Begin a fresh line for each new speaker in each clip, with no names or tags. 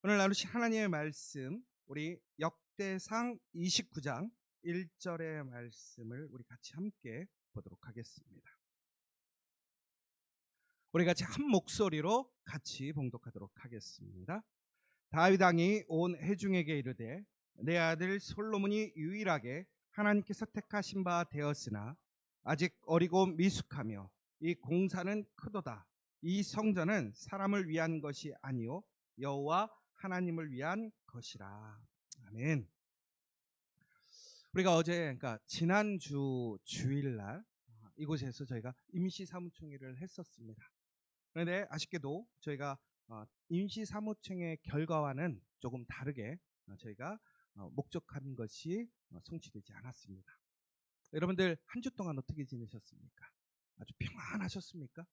오늘 나누신 하나님의 말씀, 우리 역대상 29장 1절의 말씀을 우리 같이 함께 보도록 하겠습니다. 우리 같이 한 목소리로 같이 봉독하도록 하겠습니다. 다윗 왕이 온 회중에게 이르되 내 아들 솔로몬이 유일하게 하나님께서 택하신 바 되었으나 아직 어리고 미숙하며 이 공사는 크도다. 이 성전은 사람을 위한 것이 아니요 여호와 하나님을 위한 것이라. 아멘. 우리가 어제, 그러니까 지난주 주일날 이곳에서 저희가 임시 사무총회를 했었습니다. 그런데 아쉽게도 저희가 임시 사무총회 결과와는 조금 다르게 저희가 목적한 것이 성취되지 않았습니다. 여러분들 한 주 동안 어떻게 지내셨습니까? 아주 평안하셨습니까?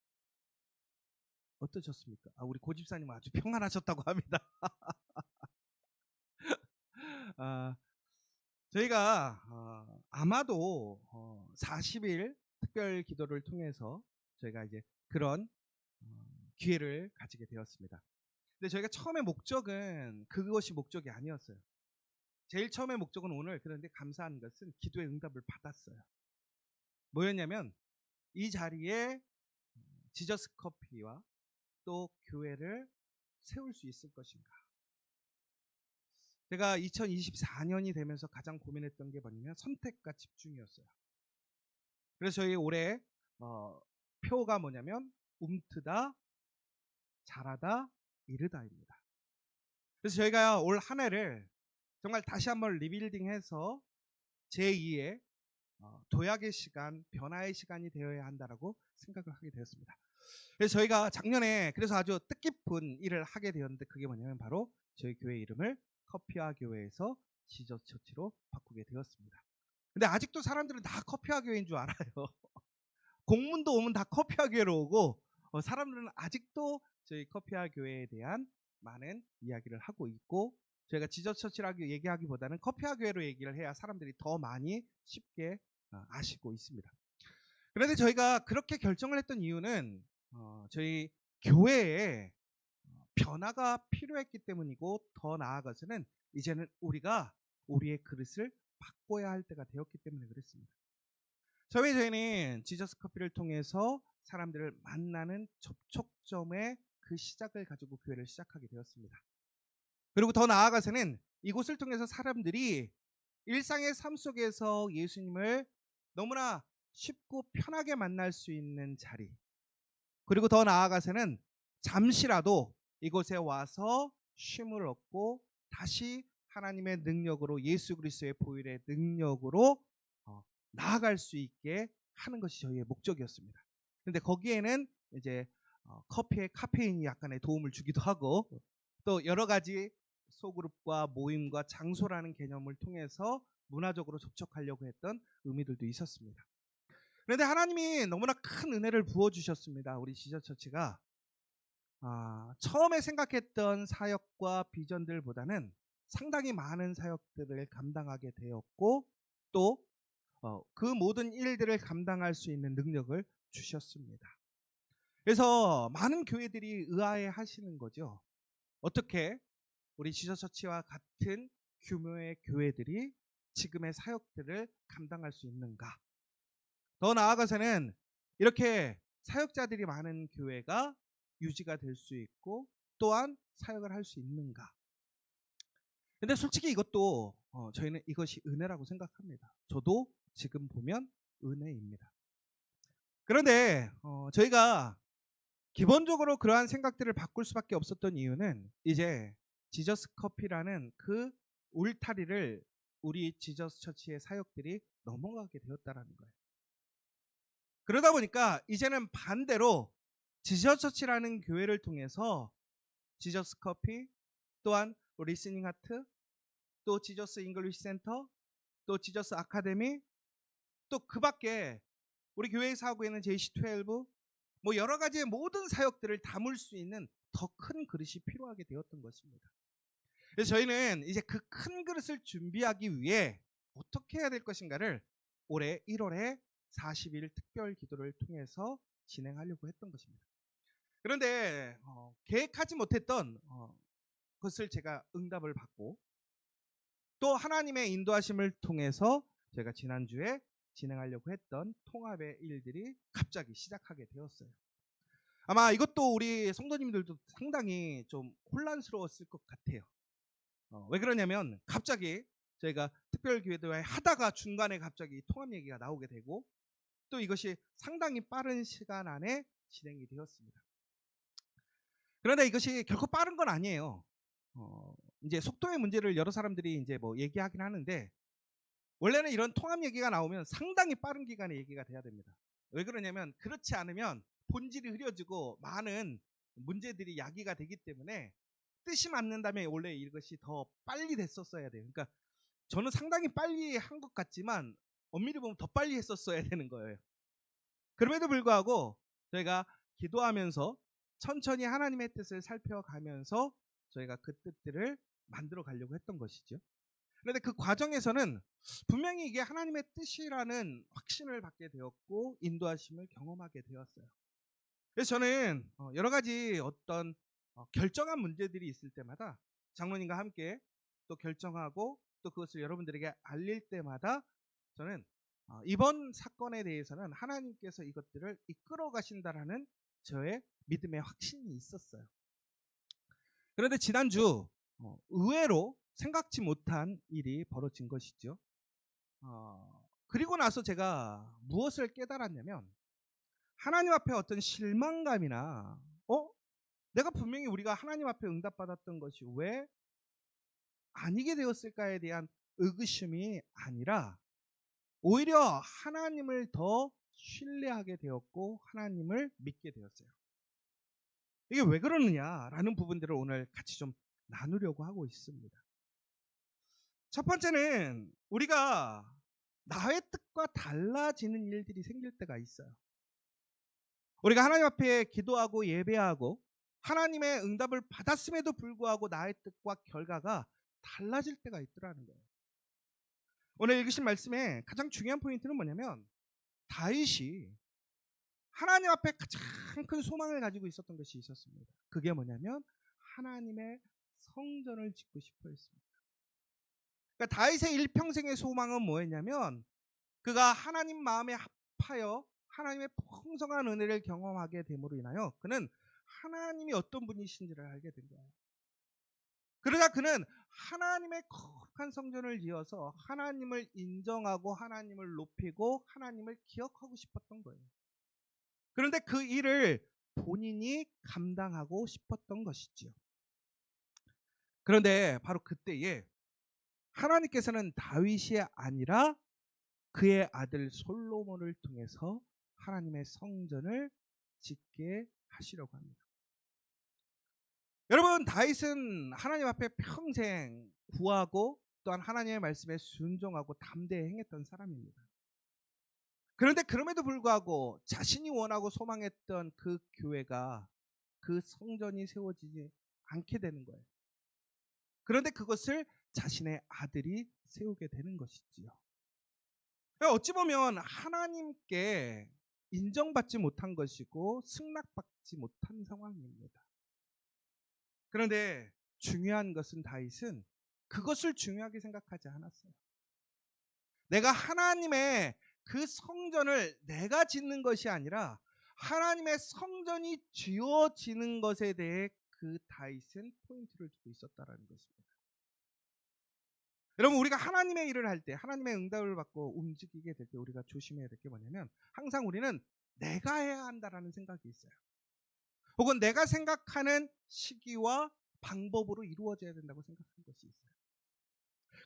어떠셨습니까? 우리 고집사님은 아주 평안하셨다고 합니다. 저희가 아마도 40일 특별 기도를 통해서 저희가 이제 그런 기회를 가지게 되었습니다. 근데 저희가 처음에 목적은 그것이 목적이 아니었어요. 제일 처음에 목적은 오늘, 그런데 감사한 것은 기도의 응답을 받았어요. 뭐였냐면 이 자리에 지저스 커피와 또 교회를 세울 수 있을 것인가. 제가 2024년이 되면서 가장 고민했던 게 뭐냐면 선택과 집중이었어요. 그래서 저희 올해 표가 뭐냐면 움트다, 잘하다, 이르다입니다. 그래서 저희가 올 한 해를 정말 다시 한번 리빌딩해서 제2의 도약의 시간, 변화의 시간이 되어야 한다라고 생각을 하게 되었습니다. 그래서 저희가 작년에 그래서 아주 뜻깊은 일을 하게 되었는데 그게 뭐냐면 바로 저희 교회 이름을 커피와 교회에서 지저스 처치로 바꾸게 되었습니다. 근데 아직도 사람들은 다 커피와 교회인 줄 알아요. 공문도 오면 다 커피와 교회로 오고 사람들은 아직도 저희 커피와 교회에 대한 많은 이야기를 하고 있고, 저희가 지저스 처치라고 얘기하기보다는 커피와 교회로 얘기를 해야 사람들이 더 많이 쉽게 아시고 있습니다. 그런데 저희가 그렇게 결정을 했던 이유는 저희 교회에 변화가 필요했기 때문이고, 더 나아가서는 이제는 우리가 우리의 그릇을 바꿔야 할 때가 되었기 때문에 그랬습니다. 저희는 지저스 커피를 통해서 사람들을 만나는 접촉점의 그 시작을 가지고 교회를 시작하게 되었습니다. 그리고 더 나아가서는 이곳을 통해서 사람들이 일상의 삶 속에서 예수님을 너무나 쉽고 편하게 만날 수 있는 자리, 그리고 더 나아가서는 잠시라도 이곳에 와서 쉼을 얻고 다시 하나님의 능력으로, 예수 그리스도의 보혈의 능력으로 나아갈 수 있게 하는 것이 저희의 목적이었습니다. 그런데 거기에는 이제 커피의 카페인이 약간의 도움을 주기도 하고, 또 여러 가지 소그룹과 모임과 장소라는 개념을 통해서 문화적으로 접촉하려고 했던 의미들도 있었습니다. 그런데 하나님이 너무나 큰 은혜를 부어주셨습니다. 우리 지저처치가 처음에 생각했던 사역과 비전들보다는 상당히 많은 사역들을 감당하게 되었고, 또 그 모든 일들을 감당할 수 있는 능력을 주셨습니다. 그래서 많은 교회들이 의아해 하시는 거죠. 어떻게 우리 지저처치와 같은 규모의 교회들이 지금의 사역들을 감당할 수 있는가? 더 나아가서는 이렇게 사역자들이 많은 교회가 유지가 될 수 있고 또한 사역을 할 수 있는가? 근데 솔직히 이것도 저희는 이것이 은혜라고 생각합니다. 저도 지금 보면 은혜입니다. 그런데 저희가 기본적으로 그러한 생각들을 바꿀 수밖에 없었던 이유는 이제 지저스 커피라는 그 울타리를 우리 지저스 처치의 사역들이 넘어가게 되었다라는 거예요. 그러다 보니까 이제는 반대로 지저스 처치라는 교회를 통해서 지저스 커피, 또한 리스닝 하트, 또 지저스 잉글리시 센터, 또 지저스 아카데미, 또 그 밖에 우리 교회에서 하고 있는 JC12, 뭐 여러 가지의 모든 사역들을 담을 수 있는 더 큰 그릇이 필요하게 되었던 것입니다. 그래서 저희는 이제 그 큰 그릇을 준비하기 위해 어떻게 해야 될 것인가를 올해 1월에 40일 특별 기도를 통해서 진행하려고 했던 것입니다. 그런데 계획하지 못했던 그것을 제가 응답을 받고 또 하나님의 인도하심을 통해서 제가 지난주에 진행하려고 했던 통합의 일들이 갑자기 시작하게 되었어요. 아마 이것도 우리 성도님들도 상당히 좀 혼란스러웠을 것 같아요. 왜 그러냐면 갑자기 저희가 특별기도회 하다가 중간에 갑자기 통합 얘기가 나오게 되고 또 이것이 상당히 빠른 시간 안에 진행이 되었습니다. 그런데 이것이 결코 빠른 건 아니에요. 이제 속도의 문제를 여러 사람들이 이제 뭐 얘기하긴 하는데 원래는 이런 통합 얘기가 나오면 상당히 빠른 기간에 얘기가 돼야 됩니다. 왜 그러냐면 그렇지 않으면 본질이 흐려지고 많은 문제들이 야기가 되기 때문에 뜻이 맞는다면 원래 이것이 더 빨리 됐었어야 돼요. 그러니까 저는 상당히 빨리 한 것 같지만 엄밀히 보면 더 빨리 했었어야 되는 거예요. 그럼에도 불구하고 저희가 기도하면서 천천히 하나님의 뜻을 살펴가면서 저희가 그 뜻들을 만들어 가려고 했던 것이죠. 그런데 그 과정에서는 분명히 이게 하나님의 뜻이라는 확신을 받게 되었고 인도하심을 경험하게 되었어요. 그래서 저는 여러 가지 어떤 결정한 문제들이 있을 때마다 장로님과 함께 또 결정하고 또 그것을 여러분들에게 알릴 때마다 저는 이번 사건에 대해서는 하나님께서 이것들을 이끌어 가신다라는 저의 믿음의 확신이 있었어요. 그런데 지난주 의외로 생각지 못한 일이 벌어진 것이죠. 그리고 나서 제가 무엇을 깨달았냐면 하나님 앞에 어떤 실망감이나 내가 분명히 우리가 하나님 앞에 응답받았던 것이 왜 아니게 되었을까에 대한 의구심이 아니라 오히려 하나님을 더 신뢰하게 되었고 하나님을 믿게 되었어요. 이게 왜 그러느냐라는 부분들을 오늘 같이 좀 나누려고 하고 있습니다. 첫 번째는 우리가 나의 뜻과 달라지는 일들이 생길 때가 있어요. 우리가 하나님 앞에 기도하고 예배하고 하나님의 응답을 받았음에도 불구하고 나의 뜻과 결과가 달라질 때가 있더라는 거예요. 오늘 읽으신 말씀에 가장 중요한 포인트는 뭐냐면 다윗이 하나님 앞에 가장 큰 소망을 가지고 있었던 것이 있었습니다. 그게 뭐냐면 하나님의 성전을 짓고 싶어 했습니다. 그러니까 다윗의 일평생의 소망은 뭐였냐면 그가 하나님 마음에 합하여 하나님의 풍성한 은혜를 경험하게 됨으로 인하여 그는 하나님이 어떤 분이신지를 알게 된 거예요. 그러다 그는 하나님의 거룩한 성전을 지어서 하나님을 인정하고 하나님을 높이고 하나님을 기억하고 싶었던 거예요. 그런데 그 일을 본인이 감당하고 싶었던 것이지요. 그런데 바로 그때에 하나님께서는 다윗이 아니라 그의 아들 솔로몬을 통해서 하나님의 성전을 짓게 하시려고 합니다. 여러분, 다윗은 하나님 앞에 평생 구하고 또한 하나님의 말씀에 순종하고 담대히 행했던 사람입니다. 그런데 그럼에도 불구하고 자신이 원하고 소망했던 그 교회가 그 성전이 세워지지 않게 되는 거예요. 그런데 그것을 자신의 아들이 세우게 되는 것이지요. 어찌 보면 하나님께 인정받지 못한 것이고 승낙받지 못한 상황입니다. 그런데 중요한 것은 다윗은 그것을 중요하게 생각하지 않았어요. 내가 하나님의 그 성전을 내가 짓는 것이 아니라 하나님의 성전이 지어지는 것에 대해 그 다윗은 포인트를 두고 있었다라는 것입니다. 여러분, 우리가 하나님의 일을 할 때 하나님의 응답을 받고 움직이게 될 때 우리가 조심해야 될 게 뭐냐면 항상 우리는 내가 해야 한다라는 생각이 있어요. 혹은 내가 생각하는 시기와 방법으로 이루어져야 된다고 생각하는 것이 있어요.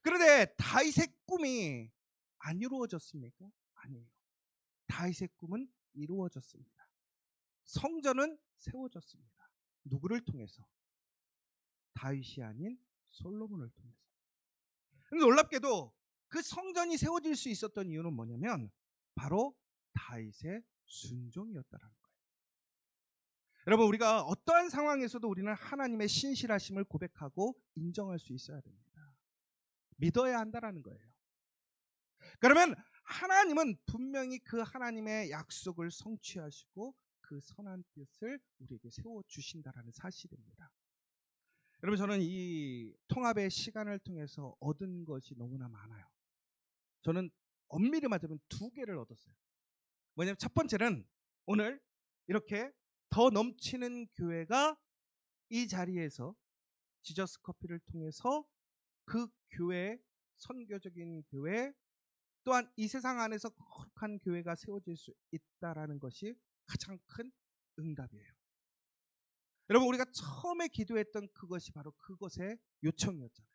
그런데 다윗의 꿈이 안 이루어졌습니까? 아니에요. 다윗의 꿈은 이루어졌습니다. 성전은 세워졌습니다. 누구를 통해서? 다윗이 아닌 솔로몬을 통해서. 근데 놀랍게도 그 성전이 세워질 수 있었던 이유는 뭐냐면 바로 다윗의 순종이었다라는 거예요. 여러분, 우리가 어떠한 상황에서도 우리는 하나님의 신실하심을 고백하고 인정할 수 있어야 됩니다. 믿어야 한다라는 거예요. 그러면 하나님은 분명히 그 하나님의 약속을 성취하시고 그 선한 뜻을 우리에게 세워주신다라는 사실입니다. 여러분 저는 이 통합의 시간을 통해서 얻은 것이 너무나 많아요. 저는 엄밀히 말하면 두 개를 얻었어요. 뭐냐면 첫 번째는 오늘 이렇게 더 넘치는 교회가 이 자리에서 지저스 커피를 통해서 그 교회, 선교적인 교회, 또한 이 세상 안에서 거룩한 교회가 세워질 수 있다라는 것이 가장 큰 응답이에요. 여러분 우리가 처음에 기도했던 그것이 바로 그것의 요청이었잖아요.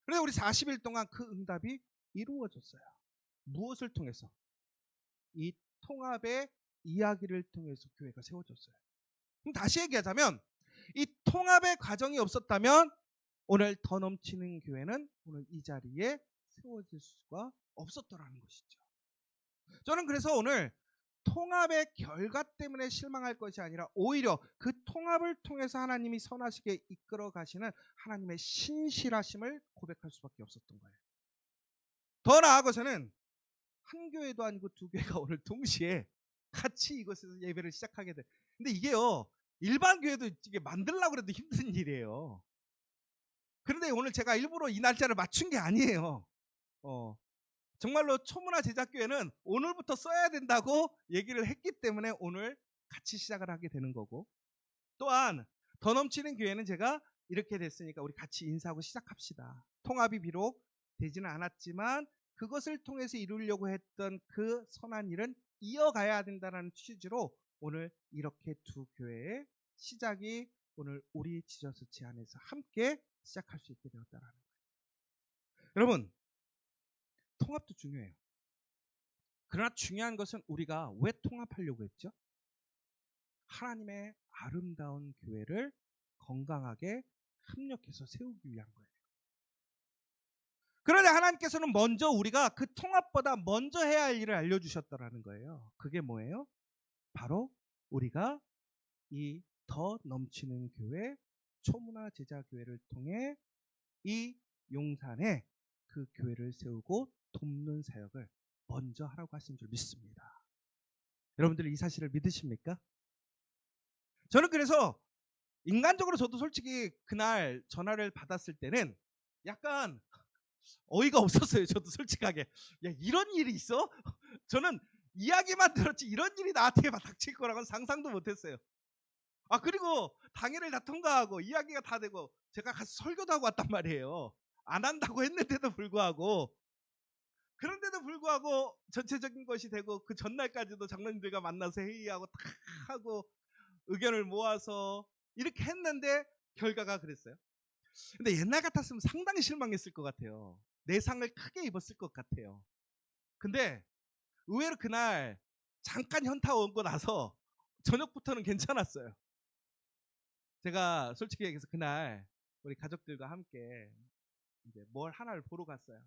그래서 우리 40일 동안 그 응답이 이루어졌어요. 무엇을 통해서? 이 통합의 이야기를 통해서 교회가 세워졌어요. 그럼 다시 얘기하자면 이 통합의 과정이 없었다면 오늘 더 넘치는 교회는 오늘 이 자리에 세워질 수가 없었더라는 것이죠. 저는 그래서 오늘 통합의 결과 때문에 실망할 것이 아니라 오히려 그 통합을 통해서 하나님이 선하시게 이끌어 가시는 하나님의 신실하심을 고백할 수밖에 없었던 거예요. 더 나아가서는 한 교회도 아니고 두 교회가 오늘 동시에 같이 이곳에서 예배를 시작하게 돼. 근데 이게요, 일반 교회도 이게 만들려고 해도 힘든 일이에요. 그런데 오늘 제가 일부러 이 날짜를 맞춘 게 아니에요. 정말로 초문화 제작교회는 오늘부터 써야 된다고 얘기를 했기 때문에 오늘 같이 시작을 하게 되는 거고, 또한 더 넘치는 교회는 제가 이렇게 됐으니까 우리 같이 인사하고 시작합시다. 통합이 비록 되지는 않았지만 그것을 통해서 이루려고 했던 그 선한 일은 이어가야 된다는 취지로 오늘 이렇게 두 교회의 시작이 오늘 우리 지저스치 안에서 함께 시작할 수 있게 되었다는 거예요. 여러분, 통합도 중요해요. 그러나 중요한 것은 우리가 왜 통합하려고 했죠? 하나님의 아름다운 교회를 건강하게 협력해서 세우기 위한 거예요. 그런데 하나님께서는 먼저 우리가 그 통합보다 먼저 해야 할 일을 알려주셨다라는 거예요. 그게 뭐예요? 바로 우리가 이 더 넘치는 교회, 초문화 제자교회를 통해 이 용산에 그 교회를 세우고 돕는 사역을 먼저 하라고 하신 줄 믿습니다. 여러분들 이 사실을 믿으십니까? 저는 그래서 인간적으로 저도 솔직히 그날 전화를 받았을 때는 약간 어이가 없었어요. 저도 솔직하게. 야, 이런 일이 있어? 저는 이야기만 들었지 이런 일이 나한테 닥칠 거라고는 상상도 못했어요. 그리고 당일을 다 통과하고 이야기가 다 되고 제가 가서 설교도 하고 왔단 말이에요. 안 한다고 했는데도 불구하고. 그런데도 불구하고 전체적인 것이 되고 그 전날까지도 장로님들과 만나서 회의하고 다 하고 의견을 모아서 이렇게 했는데 결과가 그랬어요. 근데 옛날 같았으면 상당히 실망했을 것 같아요. 내 상을 크게 입었을 것 같아요. 근데 의외로 그날 잠깐 현타 오고 나서 저녁부터는 괜찮았어요. 제가 솔직히 얘기해서 그날 우리 가족들과 함께 이제 뭘 하나를 보러 갔어요.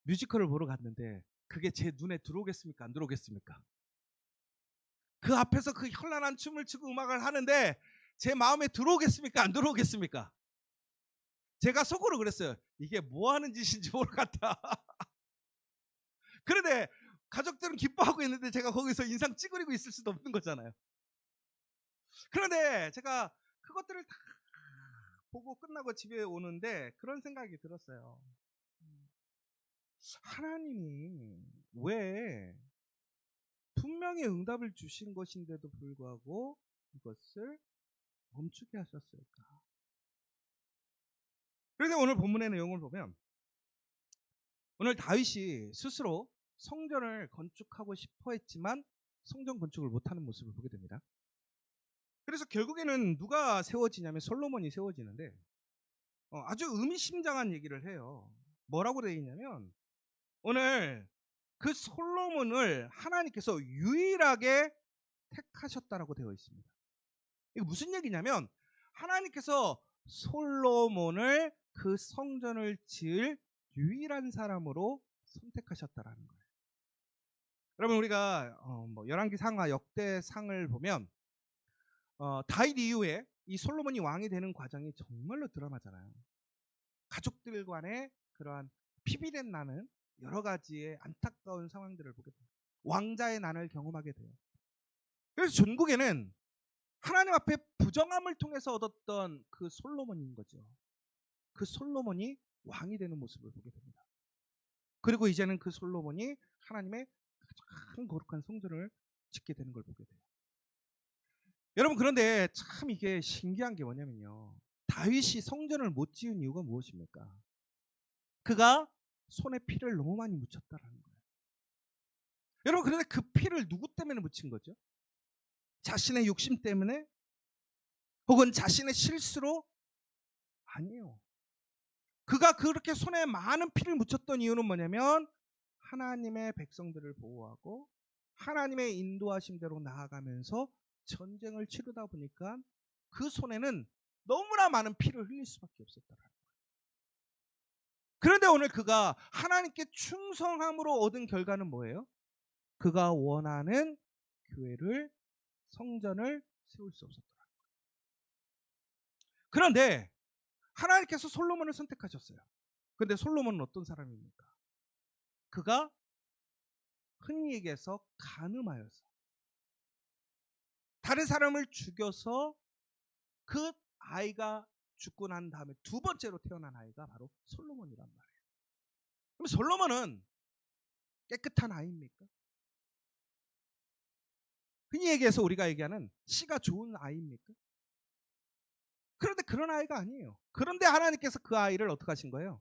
뮤지컬을 보러 갔는데 그게 제 눈에 들어오겠습니까? 안 들어오겠습니까? 그 앞에서 그 현란한 춤을 추고 음악을 하는데 제 마음에 들어오겠습니까? 안 들어오겠습니까? 제가 속으로 그랬어요. 이게 뭐 하는 짓인지 모르겠다. 그런데 가족들은 기뻐하고 있는데 제가 거기서 인상 찌그리고 있을 수도 없는 거잖아요. 그런데 제가 그것들을 다 보고 끝나고 집에 오는데 그런 생각이 들었어요. 하나님이 왜 분명히 응답을 주신 것인데도 불구하고 이것을 멈추게 하셨을까? 그래서 오늘 본문의 내용을 보면 오늘 다윗이 스스로 성전을 건축하고 싶어 했지만 성전 건축을 못하는 모습을 보게 됩니다. 그래서 결국에는 누가 세워지냐면 솔로몬이 세워지는데 아주 의미심장한 얘기를 해요. 뭐라고 되어 있냐면 오늘 그 솔로몬을 하나님께서 유일하게 택하셨다라고 되어 있습니다. 이게 무슨 얘기냐면 하나님께서 솔로몬을 그 성전을 지을 유일한 사람으로 선택하셨다라는 거예요. 여러분 우리가 열왕기 상하 역대상을 보면 다윗 이후에 이 솔로몬이 왕이 되는 과정이 정말로 드라마잖아요. 가족들 간의 그러한 피비린 나는 여러 가지의 안타까운 상황들을 보게 돼요. 왕자의 난을 경험하게 돼요. 그래서 전국에는 하나님 앞에 부정함을 통해서 얻었던 그 솔로몬인 거죠. 그 솔로몬이 왕이 되는 모습을 보게 됩니다. 그리고 이제는 그 솔로몬이 하나님의 가장 거룩한 성전을 짓게 되는 걸 보게 돼요. 여러분, 그런데 참 이게 신기한 게 뭐냐면요, 다윗이 성전을 못 지은 이유가 무엇입니까? 그가 손에 피를 너무 많이 묻혔다라는 거예요. 여러분, 그런데 그 피를 누구 때문에 묻힌 거죠? 자신의 욕심 때문에? 혹은 자신의 실수로? 아니에요. 그가 그렇게 손에 많은 피를 묻혔던 이유는 뭐냐면 하나님의 백성들을 보호하고 하나님의 인도하심대로 나아가면서 전쟁을 치르다 보니까 그 손에는 너무나 많은 피를 흘릴 수밖에 없었다는 거예요. 그런데 오늘 그가 하나님께 충성함으로 얻은 결과는 뭐예요? 그가 원하는 교회를, 성전을 세울 수 없었더라고요. 그런데 하나님께서 솔로몬을 선택하셨어요. 그런데 솔로몬은 어떤 사람입니까? 그가 흔히 얘기해서 간음하여서 다른 사람을 죽여서 그 아이가 죽고 난 다음에 두 번째로 태어난 아이가 바로 솔로몬이란 말이에요. 그럼 솔로몬은 깨끗한 아이입니까? 흔히 얘기해서 우리가 얘기하는 씨가 좋은 아이입니까? 그런데 그런 아이가 아니에요. 그런데 하나님께서 그 아이를 어떻게 하신 거예요?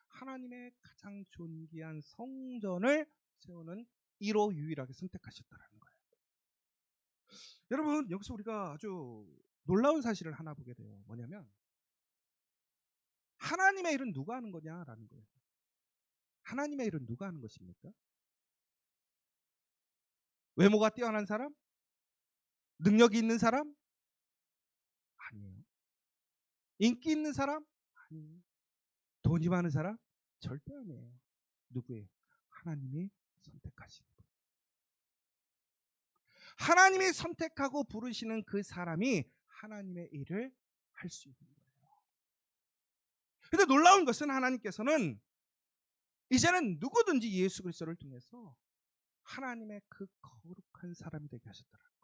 하나님의 가장 존귀한 성전을 세우는 1호 유일하게 선택하셨다는 거예요. 여러분, 여기서 우리가 아주 놀라운 사실을 하나 보게 돼요. 뭐냐면 하나님의 일은 누가 하는 거냐라는 거예요. 하나님의 일은 누가 하는 것입니까? 외모가 뛰어난 사람? 능력이 있는 사람? 아니에요. 인기 있는 사람? 아니에요. 돈이 많은 사람? 절대 아니에요. 누구예요? 하나님이 선택하시는 분. 하나님이 선택하고 부르시는 그 사람이 하나님의 일을 할 수 있는 거예요. 근데 놀라운 것은 하나님께서는 이제는 누구든지 예수 그리스도를 통해서 하나님의 그 거룩한 사람이 되게 하셨더라고요.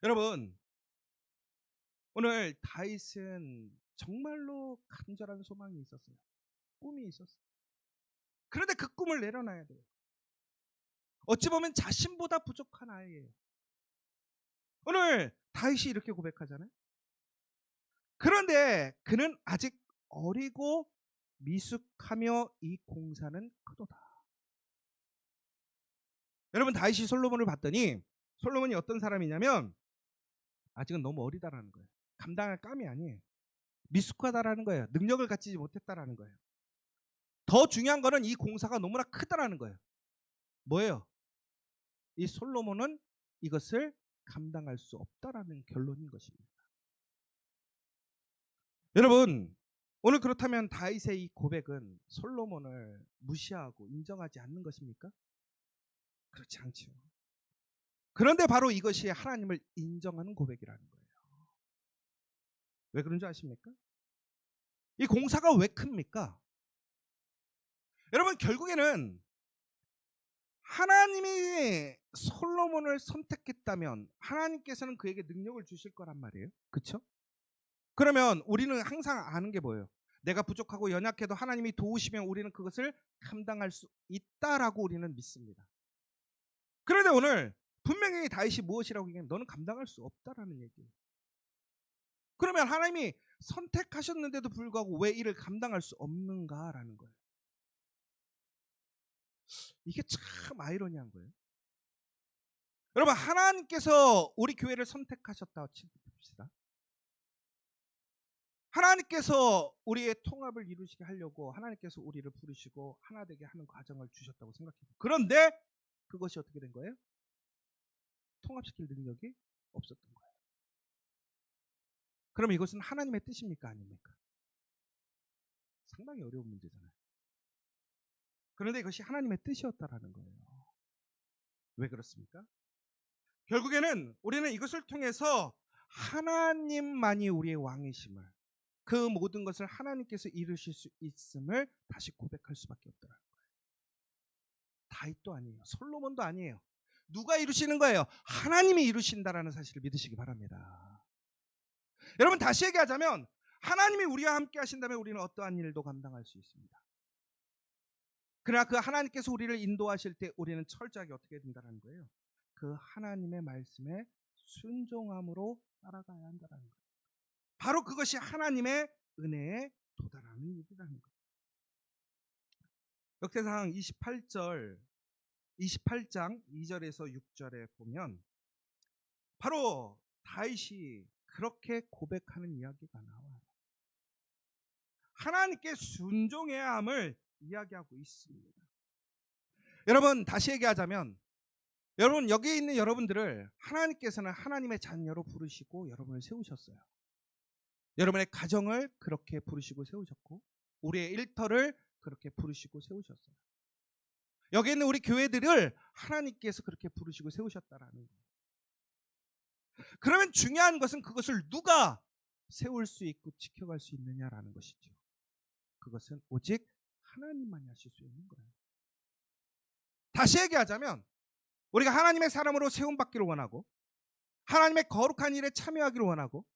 여러분, 오늘 다윗은 정말로 간절한 소망이 있었어요. 꿈이 있었어요. 그런데 그 꿈을 내려놔야 돼요. 어찌 보면 자신보다 부족한 아이예요. 오늘 다윗이 이렇게 고백하잖아요. 그런데 그는 아직 어리고 미숙하며 이 공사는 크도다. 여러분, 다윗이 솔로몬을 봤더니 솔로몬이 어떤 사람이냐면 아직은 너무 어리다라는 거예요. 감당할 감이 아니에요. 미숙하다라는 거예요. 능력을 갖지 못했다라는 거예요. 더 중요한 거는 이 공사가 너무나 크다라는 거예요. 뭐예요? 이 솔로몬은 이것을 감당할 수 없다라는 결론인 것입니다. 여러분, 오늘 그렇다면 다윗의 이 고백은 솔로몬을 무시하고 인정하지 않는 것입니까? 그렇지 않죠. 그런데 바로 이것이 하나님을 인정하는 고백이라는 거예요. 왜 그런 줄 아십니까? 이 공사가 왜 큽니까? 여러분, 결국에는 하나님이 솔로몬을 선택했다면 하나님께서는 그에게 능력을 주실 거란 말이에요. 그렇죠? 그러면 우리는 항상 아는 게 뭐예요? 내가 부족하고 연약해도 하나님이 도우시면 우리는 그것을 감당할 수 있다라고 우리는 믿습니다. 그런데 오늘 분명히 다윗이 무엇이라고 얘기하면 너는 감당할 수 없다라는 얘기예요. 그러면 하나님이 선택하셨는데도 불구하고 왜 이를 감당할 수 없는가라는 거예요. 이게 참 아이러니한 거예요. 여러분, 하나님께서 우리 교회를 선택하셨다고 칩시다. 하나님께서 우리의 통합을 이루시게 하려고 하나님께서 우리를 부르시고 하나 되게 하는 과정을 주셨다고 생각해요. 그런데 그것이 어떻게 된 거예요? 통합시킬 능력이 없었던 거예요. 그럼 이것은 하나님의 뜻입니까? 아닙니까? 상당히 어려운 문제잖아요. 그런데 이것이 하나님의 뜻이었다라는 거예요. 왜 그렇습니까? 결국에는 우리는 이것을 통해서 하나님만이 우리의 왕이심을, 그 모든 것을 하나님께서 이루실 수 있음을 다시 고백할 수밖에 없더라는 거예요. 다윗도 아니에요. 솔로몬도 아니에요. 누가 이루시는 거예요? 하나님이 이루신다라는 사실을 믿으시기 바랍니다. 여러분, 다시 얘기하자면 하나님이 우리와 함께 하신다면 우리는 어떠한 일도 감당할 수 있습니다. 그러나 그 하나님께서 우리를 인도하실 때 우리는 철저하게 어떻게 된다는 거예요? 그 하나님의 말씀에 순종함으로 따라가야 한다는 거예요. 바로 그것이 하나님의 은혜에 도달하는 일이라는 거예요. 역대상 28장 2절에서 6절에 보면 바로 다윗이 그렇게 고백하는 이야기가 나와요. 하나님께 순종해야 함을 이야기하고 있습니다. 여러분, 다시 얘기하자면 여러분, 여기 있는 여러분들을 하나님께서는 하나님의 자녀로 부르시고 여러분을 세우셨어요. 여러분의 가정을 그렇게 부르시고 세우셨고 우리의 일터를 그렇게 부르시고 세우셨어요. 여기 있는 우리 교회들을 하나님께서 그렇게 부르시고 세우셨다라는 거예요. 그러면 중요한 것은 그것을 누가 세울 수 있고 지켜갈 수 있느냐라는 것이죠. 그것은 오직 하나님만이 하실 수 있는 거예요. 다시 얘기하자면 우리가 하나님의 사람으로 세움받기를 원하고 하나님의 거룩한 일에 참여하기를 원하고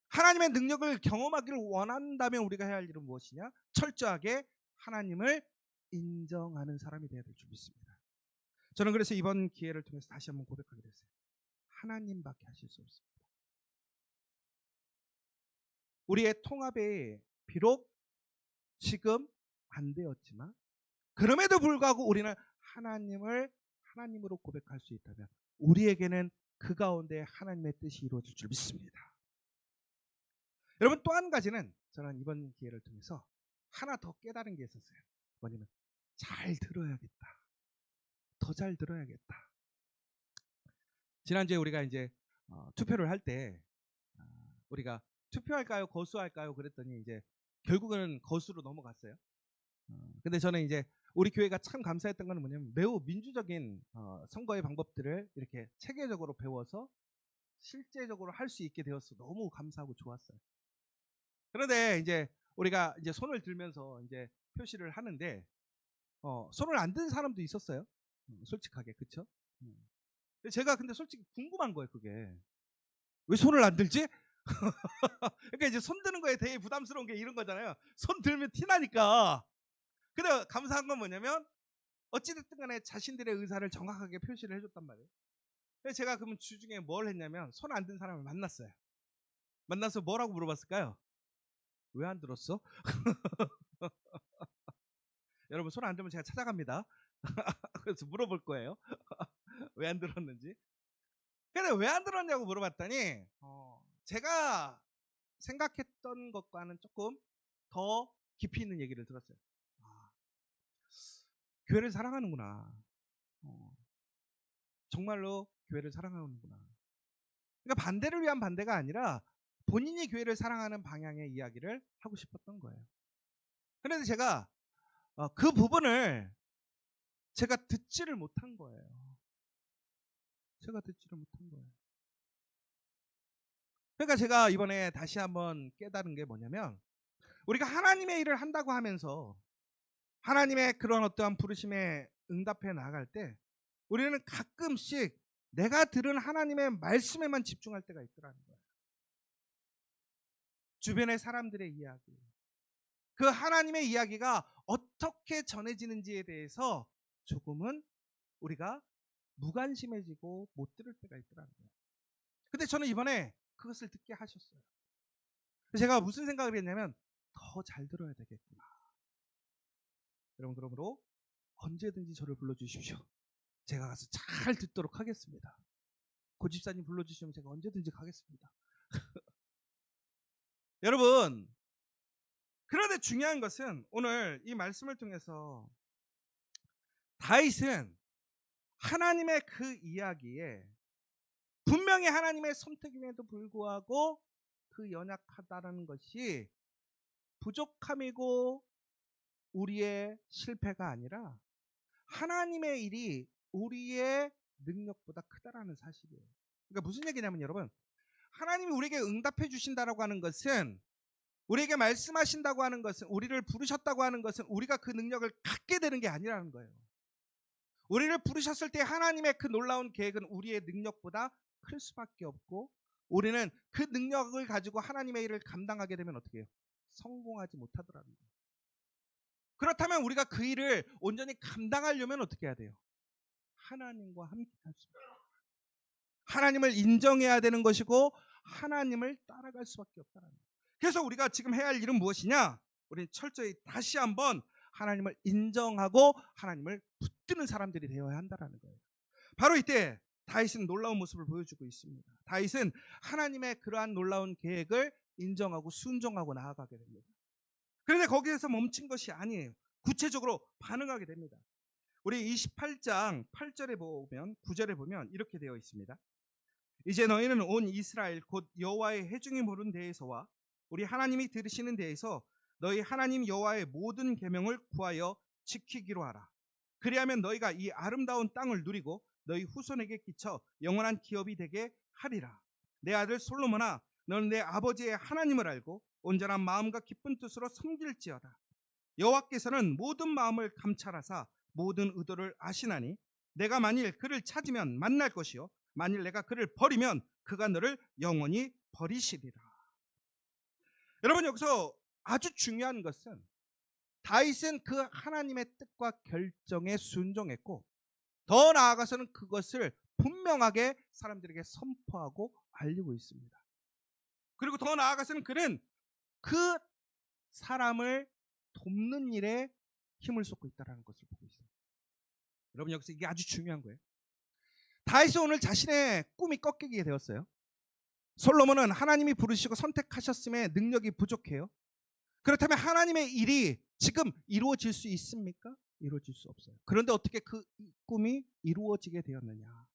하나님의 능력을 경험하기를 원한다면 우리가 해야 할 일은 무엇이냐? 철저하게 하나님을 인정하는 사람이 되어야 될 줄 믿습니다. 저는 그래서 이번 기회를 통해서 다시 한번 고백하게 됐어요. 하나님밖에 하실 수 없습니다. 우리의 통합이 비록 지금 안 되었지만 그럼에도 불구하고 우리는 하나님을 하나님으로 고백할 수 있다면 우리에게는 그 가운데 하나님의 뜻이 이루어질 줄 믿습니다. 여러분, 또 한 가지는 저는 이번 기회를 통해서 하나 더 깨달은 게 있었어요. 뭐냐면 잘 들어야겠다. 더 잘 들어야겠다. 지난주에 우리가 이제 투표를 할 때 우리가 투표할까요? 거수할까요? 그랬더니 이제 결국은 거수로 넘어갔어요. 근데 저는 이제 우리 교회가 참 감사했던 건 뭐냐면 매우 민주적인 선거의 방법들을 이렇게 체계적으로 배워서 실제적으로 할 수 있게 되어서 너무 감사하고 좋았어요. 그런데 이제 우리가 이제 손을 들면서 이제 표시를 하는데 손을 안 든 사람도 있었어요. 솔직하게, 그렇죠? 제가 근데 솔직히 궁금한 거예요. 그게 왜 손을 안 들지? 그러니까 이제 손 드는 거에 되게 부담스러운 게 이런 거잖아요. 손 들면 티나니까. 근데 감사한 건 뭐냐면 어찌됐든 간에 자신들의 의사를 정확하게 표시를 해줬단 말이에요. 그래서 제가 그러면 주중에 뭘 했냐면 손 안 든 사람을 만났어요. 만나서 뭐라고 물어봤을까요? 왜 안 들었어? 여러분, 손 안 들면 제가 찾아갑니다. 그래서 물어볼 거예요. 왜 안 들었는지. 근데 왜 안 들었냐고 물어봤더니 제가 생각했던 것과는 조금 더 깊이 있는 얘기를 들었어요. 교회를 사랑하는구나. 정말로 교회를 사랑하는구나. 그러니까 반대를 위한 반대가 아니라 본인이 교회를 사랑하는 방향의 이야기를 하고 싶었던 거예요. 그런데 제가 그 부분을 제가 듣지를 못한 거예요. 제가 듣지를 못한 거예요. 그러니까 제가 이번에 다시 한번 깨달은 게 뭐냐면 우리가 하나님의 일을 한다고 하면서 하나님의 그런 어떠한 부르심에 응답해 나아갈 때 우리는 가끔씩 내가 들은 하나님의 말씀에만 집중할 때가 있더라는 거예요. 주변의 사람들의 이야기, 그 하나님의 이야기가 어떻게 전해지는지에 대해서 조금은 우리가 무관심해지고 못 들을 때가 있더라는 거예요. 근데 저는 이번에 그것을 듣게 하셨어요. 제가 무슨 생각을 했냐면 더 잘 들어야 되겠구나. 여러분, 그러므로 언제든지 저를 불러주십시오. 제가 가서 잘 듣도록 하겠습니다. 고집사님 불러주시면 제가 언제든지 가겠습니다. 여러분, 그런데 중요한 것은 오늘 이 말씀을 통해서 다윗은 하나님의 그 이야기에 분명히 하나님의 선택임에도 불구하고 그 연약하다는 것이 부족함이고 우리의 실패가 아니라 하나님의 일이 우리의 능력보다 크다라는 사실이에요. 그러니까 무슨 얘기냐면 여러분, 하나님이 우리에게 응답해 주신다라고 하는 것은, 우리에게 말씀하신다고 하는 것은, 우리를 부르셨다고 하는 것은 우리가 그 능력을 갖게 되는 게 아니라는 거예요. 우리를 부르셨을 때 하나님의 그 놀라운 계획은 우리의 능력보다 클 수밖에 없고, 우리는 그 능력을 가지고 하나님의 일을 감당하게 되면 어떻게 해요? 성공하지 못하더라는 거예요. 그렇다면 우리가 그 일을 온전히 감당하려면 어떻게 해야 돼요? 하나님과 함께 할 수 있어요. 하나님을 인정해야 되는 것이고 하나님을 따라갈 수밖에 없다는 거예요. 그래서 우리가 지금 해야 할 일은 무엇이냐? 우리 철저히 다시 한번 하나님을 인정하고 하나님을 붙드는 사람들이 되어야 한다는 거예요. 바로 이때 다윗은 놀라운 모습을 보여주고 있습니다. 다윗은 하나님의 그러한 놀라운 계획을 인정하고 순종하고 나아가게 됩니다. 그런데 거기에서 멈춘 것이 아니에요. 구체적으로 반응하게 됩니다. 우리 28장 8절에 보면, 9절에 보면 이렇게 되어 있습니다. 이제 너희는 온 이스라엘 곧 여호와의 회중이 모르는 데에서와 우리 하나님이 들으시는 데에서 너희 하나님 여호와의 모든 계명을 구하여 지키기로 하라. 그리하면 너희가 이 아름다운 땅을 누리고 너희 후손에게 끼쳐 영원한 기업이 되게 하리라. 내 아들 솔로몬아, 너는 내 아버지의 하나님을 알고 온전한 마음과 기쁜 뜻으로 섬길지어다. 여호와께서는 모든 마음을 감찰하사 모든 의도를 아시나니 내가 만일 그를 찾으면 만날 것이요 만일 내가 그를 버리면 그가 너를 영원히 버리시리라. 여러분, 여기서 아주 중요한 것은 다윗은 그 하나님의 뜻과 결정에 순종했고, 더 나아가서는 그것을 분명하게 사람들에게 선포하고 알리고 있습니다. 그리고 더 나아가서는 그는 그 사람을 돕는 일에 힘을 쏟고 있다는 것을 보고 있습니다. 여러분, 여기서 이게 아주 중요한 거예요. 다윗은 오늘 자신의 꿈이 꺾이게 되었어요. 솔로몬은 하나님이 부르시고 선택하셨음에 능력이 부족해요. 그렇다면 하나님의 일이 지금 이루어질 수 있습니까? 이루어질 수 없어요. 그런데 어떻게 그 꿈이 이루어지게 되었느냐?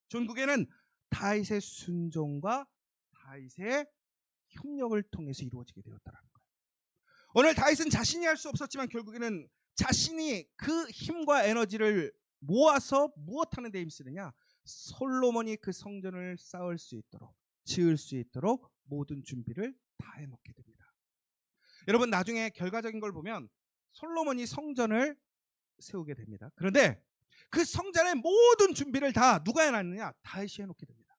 전국에는 다윗의 순종과 다윗의 협력을 통해서 이루어지게 되었다는 거예요. 오늘 다윗은 자신이 할 수 없었지만 결국에는 자신이 그 힘과 에너지를 모아서 무엇하는 데 힘쓰느냐? 솔로몬이 그 성전을 쌓을 수 있도록, 지을 수 있도록 모든 준비를 다 해놓게 됩니다. 여러분, 나중에 결과적인 걸 보면 솔로몬이 성전을 세우게 됩니다. 그런데 그 성전의 모든 준비를 다 누가 해놨느냐? 다윗이 해놓게 됩니다.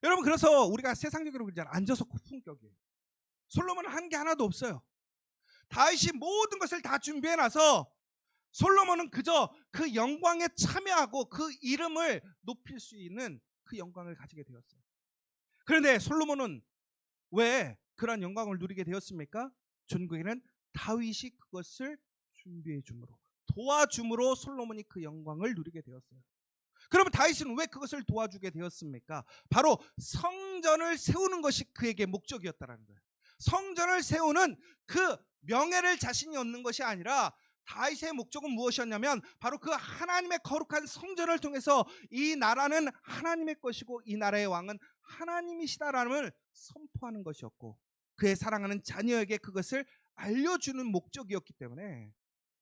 여러분, 그래서 우리가 세상적으로 그러잖아요. 앉아서 고품격이에요. 솔로몬은 한 게 하나도 없어요. 다윗이 모든 것을 다 준비해놔서 솔로몬은 그저 그 영광에 참여하고 그 이름을 높일 수 있는 그 영광을 가지게 되었어요. 그런데 솔로몬은 왜 그런 영광을 누리게 되었습니까? 전국에는 다윗이 그것을 준비해 줌으로, 도와줌으로 솔로몬이 그 영광을 누리게 되었어요. 그러면 다윗은 왜 그것을 도와주게 되었습니까? 바로 성전을 세우는 것이 그에게 목적이었다는 거예요. 성전을 세우는 그 명예를 자신이 얻는 것이 아니라 다윗의 목적은 무엇이었냐면 바로 그 하나님의 거룩한 성전을 통해서 이 나라는 하나님의 것이고 이 나라의 왕은 하나님이시다라는 걸 선포하는 것이었고, 그의 사랑하는 자녀에게 그것을 알려주는 목적이었기 때문에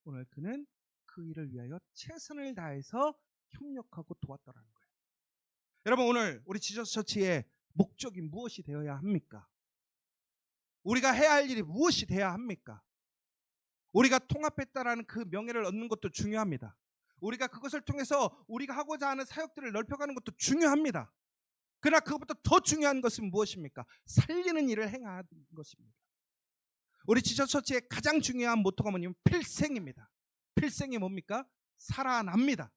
오늘 그는 그 일을 위하여 최선을 다해서 협력하고 도왔다라는 거예요. 여러분, 오늘 우리 지저스 처치의 목적이 무엇이 되어야 합니까? 우리가 해야 할 일이 무엇이 돼야 합니까? 우리가 통합했다라는 그 명예를 얻는 것도 중요합니다. 우리가 그것을 통해서 우리가 하고자 하는 사역들을 넓혀가는 것도 중요합니다. 그러나 그것보다 더 중요한 것은 무엇입니까? 살리는 일을 행하는 것입니다. 우리 지저스 처치의 가장 중요한 모토가 뭐냐면 필생입니다. 필생이 뭡니까? 살아납니다.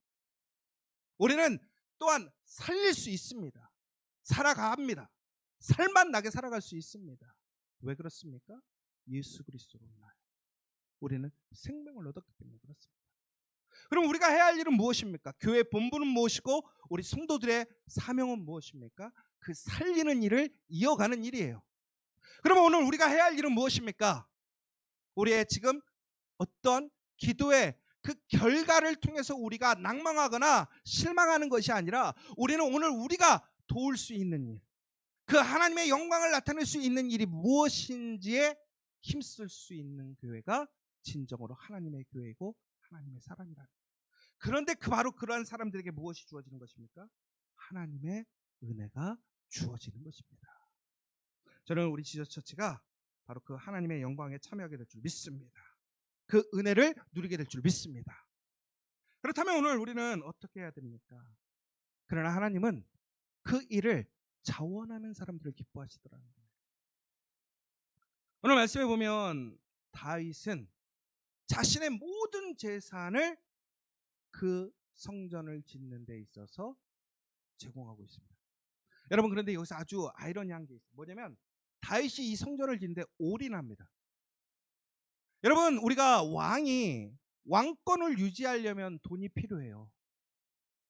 우리는 또한 살릴 수 있습니다. 살아갑니다. 살만 나게 살아갈 수 있습니다. 왜 그렇습니까? 예수 그리스도로 인하여 우리는 생명을 얻었기 때문에 그렇습니다. 그럼 우리가 해야 할 일은 무엇입니까? 교회 본부는 무엇이고 우리 성도들의 사명은 무엇입니까? 그 살리는 일을 이어가는 일이에요. 그러면 오늘 우리가 해야 할 일은 무엇입니까? 우리의 지금 어떤 기도의 그 결과를 통해서 우리가 낭망하거나 실망하는 것이 아니라 우리는 오늘 우리가 도울 수 있는 일, 그 하나님의 영광을 나타낼 수 있는 일이 무엇인지에 힘쓸 수 있는 교회가 진정으로 하나님의 교회이고 하나님의 사람이라는 거예요. 그런데 바로 그러한 사람들에게 무엇이 주어지는 것입니까? 하나님의 은혜가 주어지는 것입니다. 저는 우리 지저스 처치가 바로 그 하나님의 영광에 참여하게 될 줄 믿습니다. 그 은혜를 누리게 될 줄 믿습니다. 그렇다면 오늘 우리는 어떻게 해야 됩니까? 그러나 하나님은 그 일을 자원하는 사람들을 기뻐하시더라는 거예요. 오늘 말씀에 보면 다윗은 자신의 모든 재산을 그 성전을 짓는 데 있어서 제공하고 있습니다. 여러분, 그런데 여기서 아주 아이러니한 게 있어요. 뭐냐면 다윗이 이 성전을 짓는데 올인합니다. 여러분, 우리가 왕이 왕권을 유지하려면 돈이 필요해요.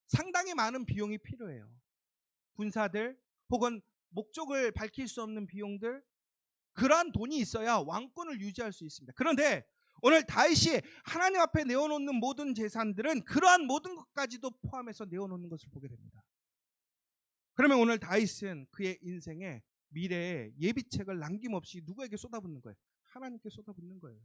상당히 많은 비용이 필요해요. 군사들 혹은 목적을 밝힐 수 없는 비용들, 그러한 돈이 있어야 왕권을 유지할 수 있습니다. 그런데 오늘 다윗이 하나님 앞에 내어놓는 모든 재산들은 그러한 모든 것까지도 포함해서 내어놓는 것을 보게 됩니다. 그러면 오늘 다윗은 그의 인생의 미래에 예비책을 남김없이 누구에게 쏟아붓는 거예요? 하나님께 쏟아붓는 거예요.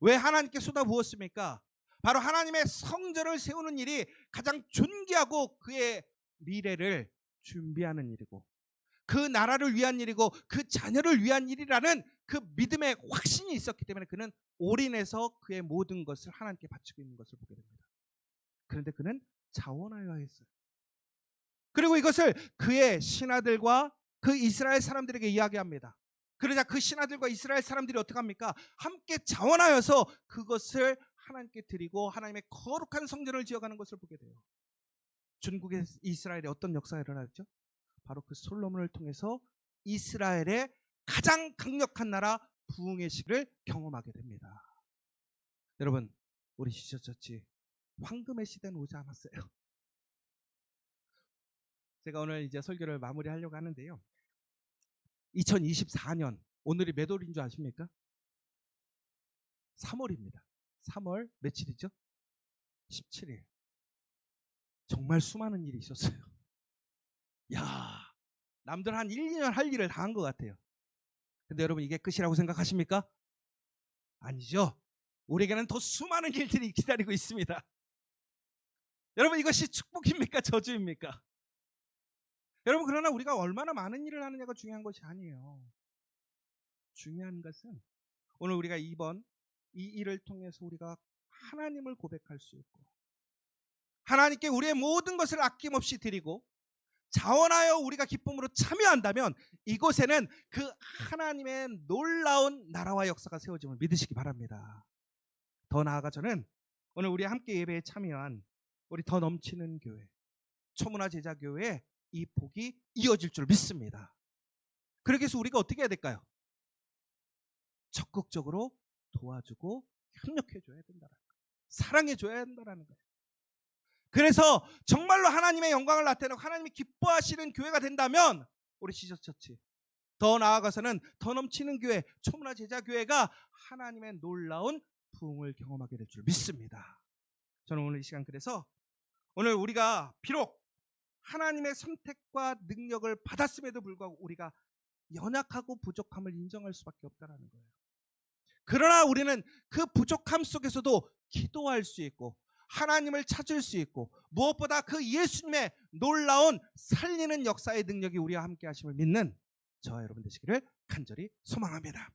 왜 하나님께 쏟아부었습니까? 바로 하나님의 성전을 세우는 일이 가장 존귀하고 그의 미래를 준비하는 일이고, 그 나라를 위한 일이고, 그 자녀를 위한 일이라는 그 믿음의 확신이 있었기 때문에 그는 올인해서 그의 모든 것을 하나님께 바치고 있는 것을 보게 됩니다. 그런데 그는 자원하여야 했어요. 그리고 이것을 그의 신하들과 그 이스라엘 사람들에게 이야기합니다. 그러자 그 신하들과 이스라엘 사람들이 어떻게 합니까? 함께 자원하여서 그것을 하나님께 드리고 하나님의 거룩한 성전을 지어가는 것을 보게 돼요. 중국의 이스라엘에 어떤 역사가 일어났죠? 바로 그 솔로몬을 통해서 이스라엘의 가장 강력한 나라 부흥의 시를 경험하게 됩니다. 여러분, 우리 지저처치 황금의 시대는 오지 않았어요. 제가 오늘 이제 설교를 마무리하려고 하는데요. 2024년 오늘이 몇 월인 줄 아십니까? 3월입니다. 3월 며칠이죠? 17일. 정말 수많은 일이 있었어요. 야, 남들 한 1, 2년 할 일을 다 한 것 같아요. 근데 여러분, 이게 끝이라고 생각하십니까? 아니죠. 우리에게는 더 수많은 일들이 기다리고 있습니다. 여러분, 이것이 축복입니까? 저주입니까? 여러분, 그러나 우리가 얼마나 많은 일을 하느냐가 중요한 것이 아니에요. 중요한 것은 오늘 우리가 이번 이 일을 통해서 우리가 하나님을 고백할 수 있고, 하나님께 우리의 모든 것을 아낌없이 드리고 자원하여 우리가 기쁨으로 참여한다면 이곳에는 그 하나님의 놀라운 나라와 역사가 세워짐을 믿으시기 바랍니다. 더 나아가 저는 오늘 우리 함께 예배에 참여한 우리 더 넘치는 교회, 초문화 제자교회에 이 복이 이어질 줄 믿습니다. 그렇게 해서 우리가 어떻게 해야 될까요? 적극적으로 도와주고 협력해줘야 된다는 거예요. 사랑해줘야 한다는 거예요. 그래서 정말로 하나님의 영광을 나타내고 하나님이 기뻐하시는 교회가 된다면 우리 지저처치, 더 나아가서는 더 넘치는 교회, 초문화 제자교회가 하나님의 놀라운 부흥을 경험하게 될 줄 믿습니다. 저는 오늘 이 시간 그래서 오늘 우리가 비록 하나님의 선택과 능력을 받았음에도 불구하고 우리가 연약하고 부족함을 인정할 수밖에 없다는 거예요. 그러나 우리는 그 부족함 속에서도 기도할 수 있고 하나님을 찾을 수 있고 무엇보다 그 예수님의 놀라운 살리는 역사의 능력이 우리와 함께 하심을 믿는 저와 여러분 되시기를 간절히 소망합니다.